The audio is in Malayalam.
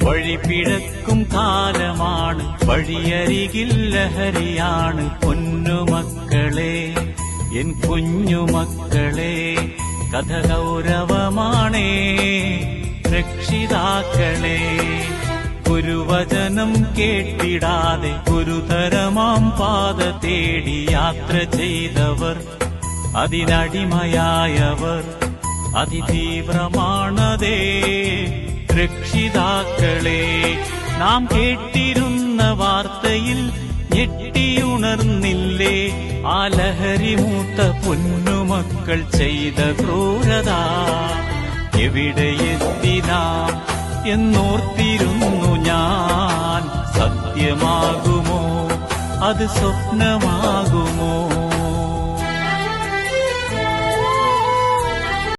വഴിപിഴക്കും കാലമാണ്, വഴിയരികിൽ ലഹരിയാണ്. പൊന്നുമക്കളെ, എൻ കുഞ്ഞുമക്കളെ, കഥ ഗൗരവമാണേ രക്ഷിതാക്കളെ. ഗുരുവചനം കേട്ടിടാതെ ഗുരുതരമാം പാത തേടി യാത്ര ചെയ്തവർ, അതിനടിമയായവർ അതിതീവ്രമാണതേ രക്ഷിതാക്കളെ. നാം കേട്ടിരുന്ന വാർത്തയിൽ ഞെട്ടിയുണർന്നില്ലേ ആ ലഹരി മൂത്ത പൊന്നുമക്കൾ ചെയ്ത ക്രൂരത? എവിടെയെത്തി നാം എന്നോർത്തിരുന്നു ഞാൻ. സത്യമാകുമോ അത് സ്വപ്നമാകുമോ?